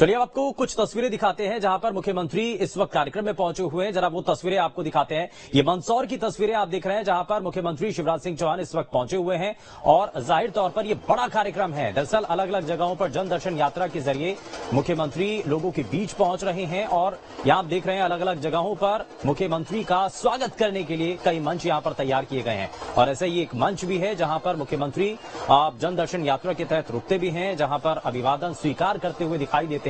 चलिए अब आपको कुछ तस्वीरें दिखाते हैं जहां पर मुख्यमंत्री इस वक्त कार्यक्रम में पहुंचे हुए हैं। जरा वो तस्वीरें आपको दिखाते हैं। ये मंदसौर की तस्वीरें आप देख रहे हैं जहां पर मुख्यमंत्री शिवराज सिंह चौहान इस वक्त पहुंचे हुए हैं और जाहिर तौर पर यह बड़ा कार्यक्रम है। दरअसल अलग अलग जगहों पर जन दर्शन यात्रा के जरिए मुख्यमंत्री लोगों के बीच पहुंच रहे हैं और यहां आप देख रहे हैं अलग अलग जगहों पर मुख्यमंत्री का स्वागत करने के लिए कई मंच यहां पर तैयार किए गए हैं और ऐसे ही एक मंच भी है जहां पर मुख्यमंत्री जन दर्शन यात्रा के तहत रुकते भी हैं, जहां पर अभिवादन स्वीकार करते हुए दिखाई देते हैं।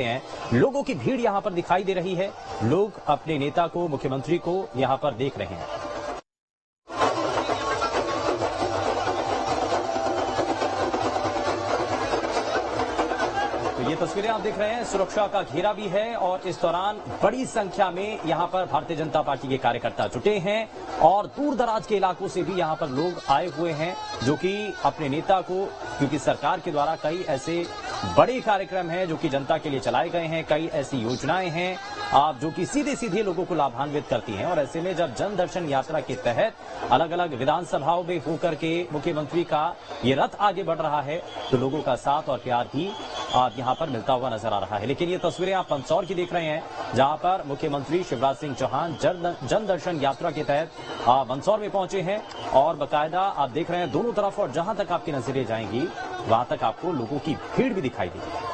लोगों की भीड़ यहां पर दिखाई दे रही है। लोग अपने नेता को, मुख्यमंत्री को यहां पर देख रहे हैं। तो ये तस्वीरें आप देख रहे हैं, सुरक्षा का घेरा भी है और इस दौरान बड़ी संख्या में यहां पर भारतीय जनता पार्टी के कार्यकर्ता जुटे हैं और दूर दराज के इलाकों से भी यहां पर लोग आए हुए हैं जो कि अपने नेता को, क्योंकि सरकार के द्वारा कई ऐसे बड़े कार्यक्रम हैं जो कि जनता के लिए चलाए गए हैं, कई ऐसी योजनाएं हैं जो कि सीधे सीधे लोगों को लाभान्वित करती हैं और ऐसे में जब जन दर्शन यात्रा के तहत अलग अलग विधानसभाओं में होकर के मुख्यमंत्री का ये रथ आगे बढ़ रहा है तो लोगों का साथ और प्यार भी यहां पर मिलता हुआ नजर आ रहा है। लेकिन ये तस्वीरें आप मंदसौर की देख रहे हैं जहां पर मुख्यमंत्री शिवराज सिंह चौहान जन दर्शन यात्रा के तहत मंदसौर में पहुंचे हैं और बाकायदा आप देख रहे हैं दोनों तरफ और जहां तक आपकी नजरें जाएंगी वहां तक आपको लोगों की भीड़ भी दिखाई देगी।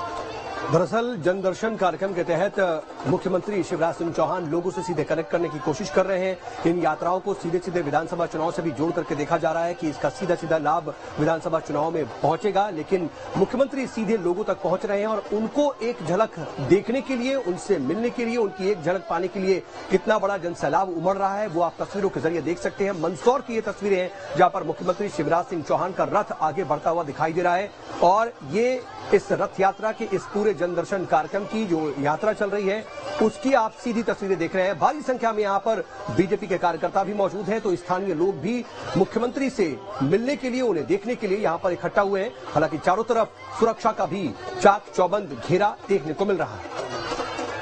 दरअसल जन दर्शन कार्यक्रम के तहत मुख्यमंत्री शिवराज सिंह चौहान लोगों से सीधे कनेक्ट करने की कोशिश कर रहे हैं। इन यात्राओं को सीधे सीधे विधानसभा चुनाव से भी जोड़ करके देखा जा रहा है कि इसका सीधा सीधा लाभ विधानसभा चुनाव में पहुंचेगा, लेकिन मुख्यमंत्री सीधे लोगों तक पहुंच रहे हैं और उनको एक झलक देखने के लिए, उनसे मिलने के लिए, उनकी एक झलक पाने के लिए कितना बड़ा जन सैलाब उमड़ रहा है वो आप तस्वीरों के जरिए देख सकते हैं। मंदसौर की ये तस्वीरें हैं जहां पर मुख्यमंत्री शिवराज सिंह चौहान का रथ आगे बढ़ता हुआ दिखाई दे रहा है और ये इस रथ यात्रा के इस पूरे जन दर्शन कार्यक्रम की जो यात्रा चल रही है उसकी आप सीधी तस्वीरें देख रहे हैं। भारी संख्या में यहाँ पर बीजेपी के कार्यकर्ता भी मौजूद हैं तो स्थानीय लोग भी मुख्यमंत्री से मिलने के लिए, उन्हें देखने के लिए यहाँ पर इकट्ठा हुए हैं। हालांकि चारों तरफ सुरक्षा का भी चाक चौबंद घेरा देखने को मिल रहा है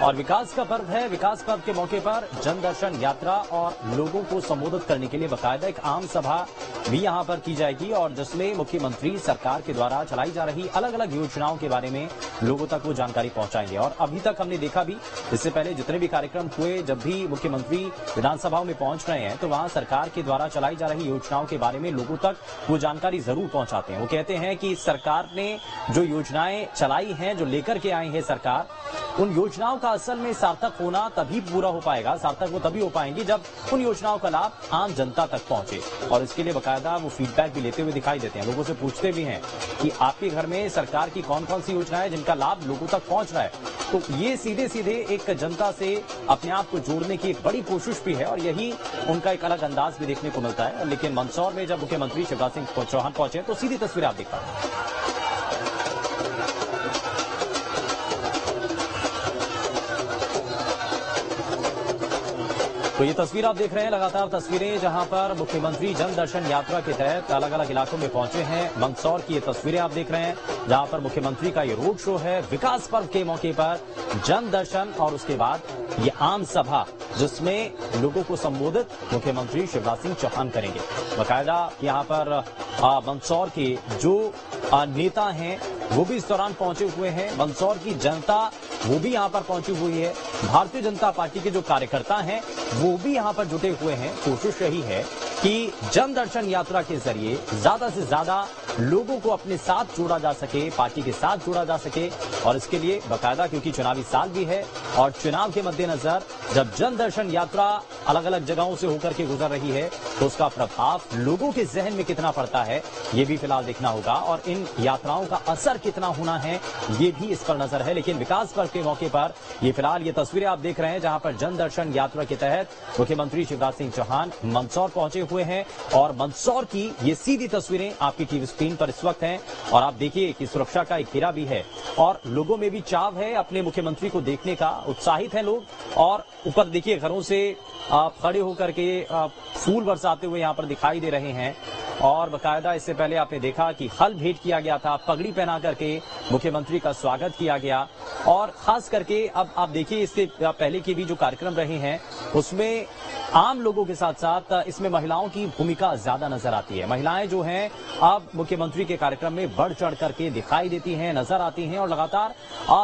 और विकास का पर्व है। विकास पर्व के मौके पर जन दर्शन यात्रा और लोगों को संबोधित करने के लिए बाकायदा एक आम सभा भी यहां पर की जाएगी और जिसमें मुख्यमंत्री सरकार के द्वारा चलाई जा रही अलग अलग योजनाओं के बारे में लोगों तक वो जानकारी पहुंचाएंगे। और अभी तक हमने देखा भी, इससे पहले जितने भी कार्यक्रम हुए, जब भी मुख्यमंत्री विधानसभाओं में पहुंच रहे हैं तो वहां सरकार के द्वारा चलाई जा रही योजनाओं के बारे में लोगों तक वो जानकारी जरूर पहुंचाते हैं। वो कहते हैं कि सरकार ने जो योजनाएं चलाई हैं, जो लेकर के आई है सरकार, उन योजनाओं का असल में सार्थक होना तभी पूरा हो पाएगा, सार्थक वो तभी हो पाएंगी जब उन योजनाओं का लाभ आम जनता तक पहुंचे। और इसके लिए बाकायदा वो फीडबैक भी लेते हुए दिखाई देते हैं। लोगों से पूछते भी हैं कि आपके घर में सरकार की कौन कौन सी योजना है जिनका लाभ लोगों तक पहुंच रहा है। तो ये सीधे सीधे एक जनता से अपने आप को जोड़ने की एक बड़ी कोशिश भी है और यही उनका एक अलग अंदाज भी देखने को मिलता है। लेकिन मंदसौर में जब मुख्यमंत्री शिवराज सिंह चौहान पहुंचे तो सीधी तस्वीर आप देख पा रहे हैं। तो ये तस्वीर आप देख रहे हैं, लगातार तस्वीरें जहां पर मुख्यमंत्री जन दर्शन यात्रा के तहत अलग अलग इलाकों में पहुंचे हैं। मंदसौर की ये तस्वीरें आप देख रहे हैं जहां पर मुख्यमंत्री का ये रोड शो है। विकास पर्व के मौके पर जन दर्शन और उसके बाद ये आम सभा जिसमें लोगों को संबोधित मुख्यमंत्री शिवराज सिंह चौहान करेंगे। बाकायदा यहाँ पर मंदसौर के जो नेता हैं वो भी इस दौरान पहुंचे हुए हैं। मंदसौर की जनता वो भी यहाँ पर पहुंची हुई है। भारतीय जनता पार्टी के जो कार्यकर्ता हैं वो भी यहाँ पर जुटे हुए हैं। कोशिश यही है कि जन दर्शन यात्रा के जरिए ज्यादा से ज्यादा लोगों को अपने साथ जोड़ा जा सके, पार्टी के साथ जोड़ा जा सके और इसके लिए बाकायदा, क्योंकि चुनावी साल भी है और चुनाव के मद्देनजर जब जन दर्शन यात्रा अलग अलग जगहों से होकर के गुजर रही है तो उसका प्रभाव लोगों के जहन में कितना पड़ता है ये भी फिलहाल देखना होगा और इन यात्राओं का असर कितना होना है ये भी इस पर नजर है। लेकिन विकास पर्व के मौके पर ये फिलहाल ये तस्वीरें आप देख रहे हैं जहां पर जन दर्शन यात्रा के तहत मुख्यमंत्री शिवराज सिंह चौहान मंदसौर पहुंचे हुए हैं और मंदसौर की ये सीधी तस्वीरें आपकी टीवी स्क्रीन पर इस वक्त हैं और आप देखिए कि सुरक्षा का एक घेरा भी है और लोगों में भी चाव है अपने मुख्यमंत्री को देखने का, उत्साहित हैं लोग। और ऊपर देखिए घरों से खड़े होकर के फूल बरसाते हुए यहाँ पर दिखाई दे रहे हैं और बकायदा इससे पहले आपने देखा कि हल भेंट किया गया था, पगड़ी पहना करके मुख्यमंत्री का स्वागत किया गया। और खास करके अब आप देखिए इसके पहले के भी जो कार्यक्रम रहे हैं उसमें आम लोगों के साथ साथ इसमें महिलाओं की भूमिका ज्यादा नजर आती है। महिलाएं जो हैं अब मुख्यमंत्री के कार्यक्रम में बढ़ चढ़ करके दिखाई देती हैं, नजर आती हैं और लगातार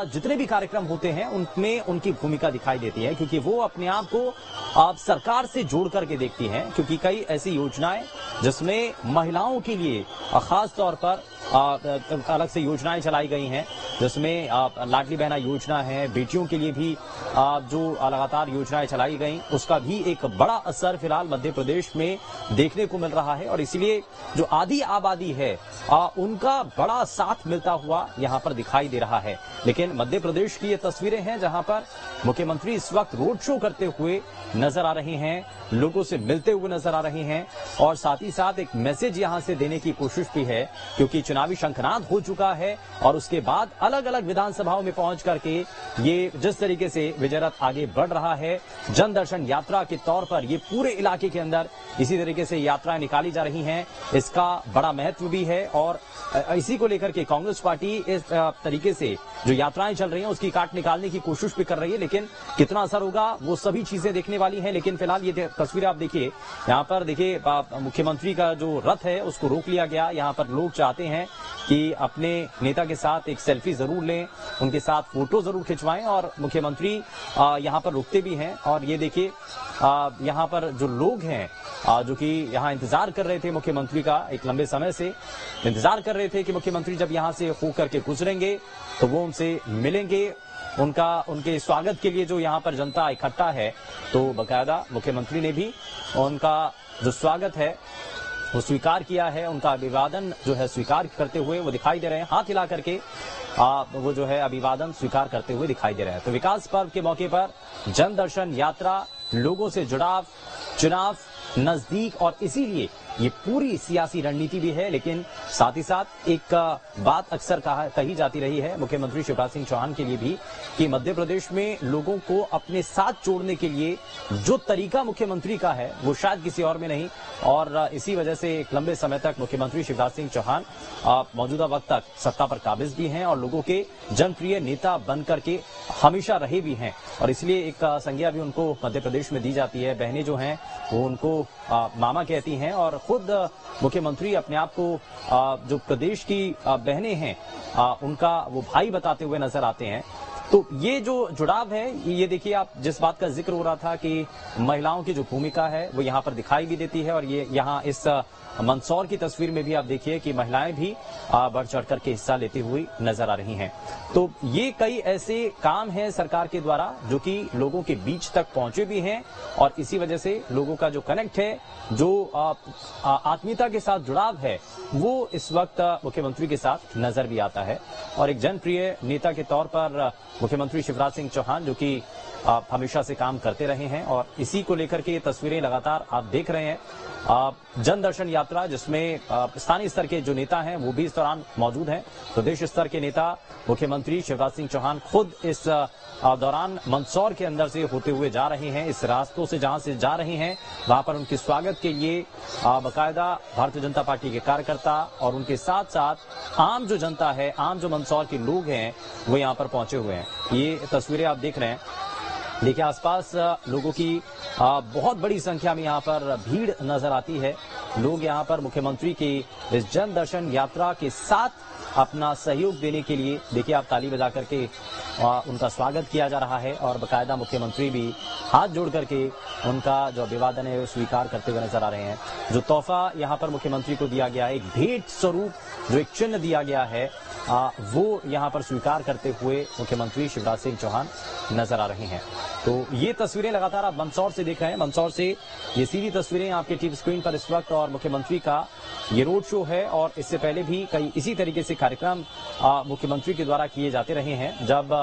जितने भी कार्यक्रम होते हैं उनमें उनकी भूमिका दिखाई देती है, क्योंकि वो अपने आप को सरकार से जोड़ करके देखती हैं। क्योंकि कई ऐसी योजनाएं जिसमें महिलाओं के लिए खास तौर पर अलग से योजनाएं चलाई गई हैं, जिसमें लाडली बहना योजना है, बेटियों के लिए भी जो लगातार योजनाएं चलाई गई उसका भी एक बड़ा असर फिलहाल मध्य प्रदेश में देखने को मिल रहा है। और इसलिए जो आधी आबादी है उनका बड़ा साथ मिलता हुआ यहां पर दिखाई दे रहा है। लेकिन मध्य प्रदेश की ये तस्वीरें हैं जहां पर मुख्यमंत्री इस वक्त रोड शो करते हुए नजर आ रहे हैं, लोगों से मिलते हुए नजर आ रहे हैं और साथ ही साथ एक मैसेज यहां से देने की कोशिश भी है, क्योंकि चुनावी शंखनाद हो चुका है और उसके बाद अलग अलग विधानसभाओं में पहुंच करके ये जिस तरीके से विजय रथ आगे बढ़ रहा है जन दर्शन यात्रा के तौर पर, ये पूरे इलाके के अंदर इसी तरीके से यात्राएं निकाली जा रही हैं, इसका बड़ा महत्व भी है। और इसी को लेकर के कांग्रेस पार्टी इस तरीके से जो यात्राएं चल रही हैं उसकी काट निकालने की कोशिश भी कर रही है, लेकिन कितना असर होगा वो सभी चीजें देखने वाली हैं। लेकिन फिलहाल ये तस्वीरें आप देखिए, यहाँ पर देखिए मुख्यमंत्री का जो रथ है उसको रोक लिया गया। यहाँ पर लोग चाहते हैं कि अपने नेता के साथ एक सेल्फी जरूर लें, उनके साथ फोटो जरूर खिंचवाएं और मुख्यमंत्री यहाँ पर रुकते भी हैं। और ये देखिए यहाँ पर जो लोग हैं जो कि यहाँ इंतजार कर रहे थे मुख्यमंत्री का, एक लंबे समय से इंतजार कर रहे थे कि मुख्यमंत्री जब यहाँ से होकर के गुजरेंगे तो वो उनसे मिलेंगे, उनके स्वागत के लिए जो यहाँ पर जनता इकट्ठा है। तो बकायदा मुख्यमंत्री ने भी उनका जो स्वागत है वो स्वीकार किया है, उनका अभिवादन जो है स्वीकार करते हुए वो दिखाई दे रहे हैं, हाथ हिला करके वो जो है अभिवादन स्वीकार करते हुए दिखाई दे रहे हैं। तो विकास पर्व के मौके पर जन दर्शन यात्रा, लोगों से जुड़ाव, चुनाव नजदीक और इसीलिए ये पूरी सियासी रणनीति भी है। लेकिन साथ ही साथ एक बात अक्सर कही जाती रही है मुख्यमंत्री शिवराज सिंह चौहान के लिए भी कि मध्य प्रदेश में लोगों को अपने साथ जोड़ने के लिए जो तरीका मुख्यमंत्री का है वो शायद किसी और में नहीं। और इसी वजह से एक लंबे समय तक मुख्यमंत्री शिवराज सिंह चौहान मौजूदा वक्त तक सत्ता पर काबिज भी हैं और लोगों के जनप्रिय नेता बन करके हमेशा रहे भी हैं। और इसलिए एक संज्ञा भी उनको मध्य प्रदेश में दी जाती है। बहनें जो हैं वो उनको मामा कहती हैं और खुद मुख्यमंत्री अपने आप को जो प्रदेश की बहनें हैं उनका वो भाई बताते हुए नजर आते हैं। तो ये जो जुड़ाव है, ये देखिए आप जिस बात का जिक्र हो रहा था कि महिलाओं की जो भूमिका है वो यहाँ पर दिखाई भी देती है। और ये यहाँ इस मंदसौर की तस्वीर में भी आप देखिए कि महिलाएं भी बढ़ चढ़ करके हिस्सा लेती हुई नजर आ रही हैं। तो ये कई ऐसे काम हैं सरकार के द्वारा जो कि लोगों के बीच तक पहुंचे भी हैं और इसी वजह से लोगों का जो कनेक्ट है, जो आत्मीयता के साथ जुड़ाव है, वो इस वक्त मुख्यमंत्री के साथ नजर भी आता है। और एक जनप्रिय नेता के तौर पर मुख्यमंत्री शिवराज सिंह चौहान जो कि हमेशा से काम करते रहे हैं और इसी को लेकर के ये तस्वीरें लगातार आप देख रहे हैं। जन दर्शन यात्रा जिसमें स्थानीय स्तर के जो नेता हैं वो भी इस दौरान मौजूद हैं। प्रदेश स्तर के नेता मुख्यमंत्री शिवराज सिंह चौहान खुद इस दौरान मंदसौर के अंदर से होते हुए जा रहे हैं। इस रास्तों से जहां से जा रहे हैं वहां पर उनके स्वागत के लिए बाकायदा भारतीय जनता पार्टी के कार्यकर्ता और उनके साथ साथ आम जो जनता है, आम जो मंदसौर के लोग हैं वो यहाँ पर पहुंचे हुए हैं। ये तस्वीरें आप देख रहे हैं, देखिए आसपास लोगों की बहुत बड़ी संख्या में यहाँ पर भीड़ नजर आती है। लोग यहाँ पर मुख्यमंत्री की इस जन दर्शन यात्रा के साथ अपना सहयोग देने के लिए देखिए आप ताली बजा करके उनका स्वागत किया जा रहा है और बाकायदा मुख्यमंत्री भी हाथ जोड़ करके उनका जो अभिवादन है वो स्वीकार करते हुए नजर आ रहे हैं। जो तोहफा यहाँ पर मुख्यमंत्री को दिया गया है, एक भेंट स्वरूप जो एक चिन्ह दिया गया है वो यहाँ पर स्वीकार करते हुए मुख्यमंत्री शिवराज सिंह चौहान नजर आ रहे हैं। तो ये तस्वीरें लगातार आप मंदसौर से देख रहे हैं। मंदसौर से ये सीधी तस्वीरें आपके टीवी स्क्रीन पर इस वक्त और मुख्यमंत्री का ये रोड शो है और इससे पहले भी कई इसी तरीके से कार्यक्रम मुख्यमंत्री के द्वारा किए जाते रहे हैं। जब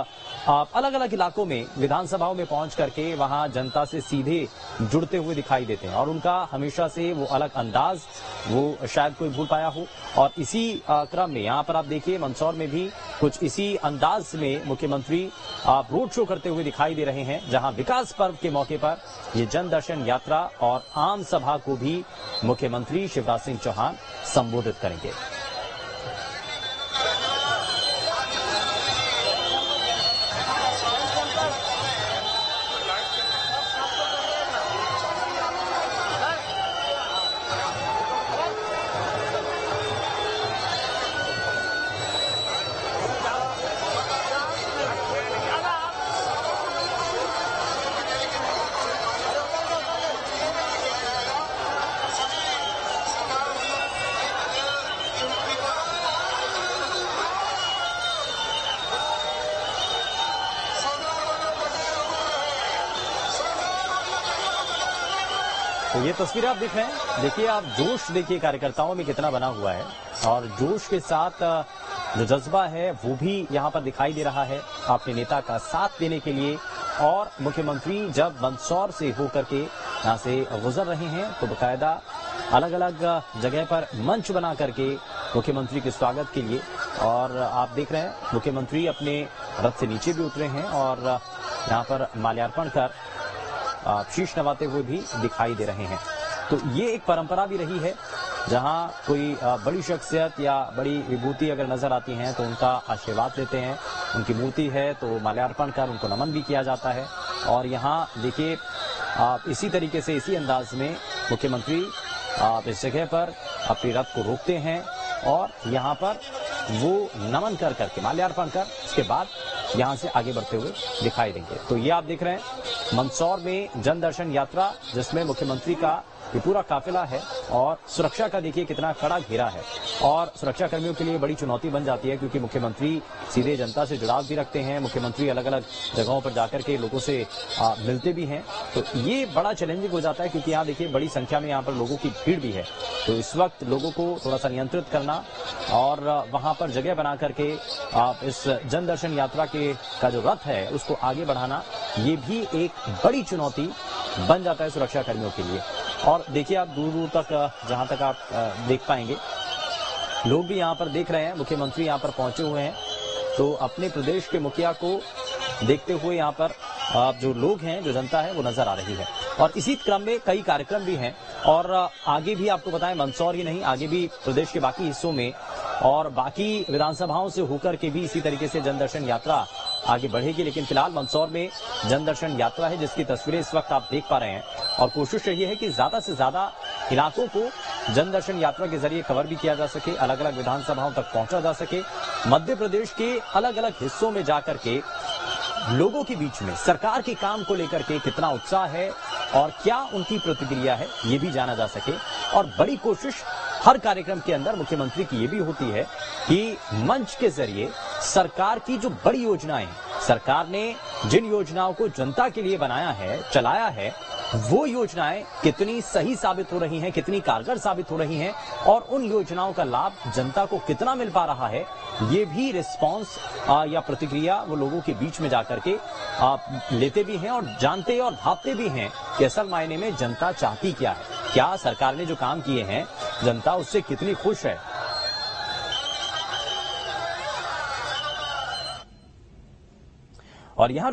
आप अलग अलग इलाकों में विधानसभाओं में पहुंच करके वहां जनता से सीधे जुड़ते हुए दिखाई देते हैं और उनका हमेशा से वो अलग अंदाज वो शायद कोई भूल पाया हो। और इसी क्रम में यहां पर आप देखिए मंदसौर में भी कुछ इसी अंदाज में मुख्यमंत्री रोड शो करते हुए दिखाई दे रहे हैं, जहां विकास पर्व के मौके पर ये जन दर्शन यात्रा और आम सभा को भी मुख्यमंत्री शिवराज सिंह चौहान संबोधित करेंगे। तो ये तस्वीर आप देख रहे हैं, देखिए आप जोश देखिए कार्यकर्ताओं में कितना बना हुआ है और जोश के साथ जो जज्बा है वो भी यहाँ पर दिखाई दे रहा है अपने नेता का साथ देने के लिए। और मुख्यमंत्री जब मंदसौर से होकर के यहाँ से गुजर रहे हैं तो बाकायदा अलग अलग जगह पर मंच बना करके मुख्यमंत्री के स्वागत के लिए, और आप देख रहे हैं मुख्यमंत्री अपने रथ से नीचे भी उतरे हैं और यहाँ पर माल्यार्पण कर शीश नवाते हुए भी दिखाई दे रहे हैं। तो ये एक परंपरा भी रही है, जहां कोई बड़ी शख्सियत या बड़ी विभूति अगर नजर आती हैं तो उनका आशीर्वाद लेते हैं, उनकी मूर्ति है तो माल्यार्पण कर उनको नमन भी किया जाता है। और यहाँ देखिए इसी तरीके से इसी अंदाज में मुख्यमंत्री इस जगह पर अपने रथ को रोकते हैं और यहाँ पर वो नमन कर करके माल्यार्पण कर उसके बाद यहाँ से आगे बढ़ते हुए दिखाई देंगे। तो ये आप देख रहे हैं मंदसौर में जन दर्शन यात्रा, जिसमें मुख्यमंत्री का ये पूरा काफिला है और सुरक्षा का देखिए कितना कड़ा घेरा है और सुरक्षा कर्मियों के लिए बड़ी चुनौती बन जाती है, क्योंकि मुख्यमंत्री सीधे जनता से जुड़ाव भी रखते हैं, मुख्यमंत्री अलग अलग जगहों पर जाकर के लोगों से मिलते भी हैं। तो ये बड़ा चैलेंजिंग हो जाता है, क्योंकि यहाँ देखिए बड़ी संख्या में यहाँ पर लोगों की भीड़ भी है। तो इस वक्त लोगों को थोड़ा सा नियंत्रित करना और वहां पर जगह बना करके इस जन दर्शन यात्रा का जो रथ है उसको आगे बढ़ाना, ये भी एक बड़ी चुनौती बन जाता है सुरक्षा कर्मियों के लिए। और देखिए आप दूर दूर तक जहां तक आप देख पाएंगे लोग भी यहां पर देख रहे हैं, मुख्यमंत्री यहां पर पहुंचे हुए हैं। तो अपने प्रदेश के मुखिया को देखते हुए यहां पर जो लोग हैं, जो जनता है वो नजर आ रही है। और इसी क्रम में कई कार्यक्रम भी हैं और आगे भी आपको बताएं मंदसौर ही नहीं, आगे भी प्रदेश के बाकी हिस्सों में और बाकी विधानसभाओं से होकर के भी इसी तरीके से जन दर्शन यात्रा आगे बढ़ेगी। लेकिन फिलहाल मंदसौर में जन दर्शन यात्रा है, जिसकी तस्वीरें इस वक्त आप देख पा रहे हैं और कोशिश यही है कि ज्यादा से ज्यादा इलाकों को जन दर्शन यात्रा के जरिए कवर भी किया जा सके, अलग अलग विधानसभाओं तक पहुंचा जा सके। मध्य प्रदेश के अलग अलग हिस्सों में जाकर के लोगों के बीच में सरकार के काम को लेकर के कितना उत्साह है और क्या उनकी प्रतिक्रिया है, ये भी जाना जा सके। और बड़ी कोशिश हर कार्यक्रम के अंदर मुख्यमंत्री की ये भी होती है कि मंच के जरिए सरकार की जो बड़ी योजनाएं, सरकार ने जिन योजनाओं को जनता के लिए बनाया है, चलाया है, वो योजनाएं कितनी सही साबित हो रही हैं, कितनी कारगर साबित हो रही हैं और उन योजनाओं का लाभ जनता को कितना मिल पा रहा है, ये भी रिस्पांस या प्रतिक्रिया वो लोगों के बीच में जाकर के लेते भी हैं और जानते और भापते भी हैं कि असल मायने में जनता चाहती क्या है, क्या सरकार ने जो काम किए हैं जनता उससे कितनी खुश है। और यहां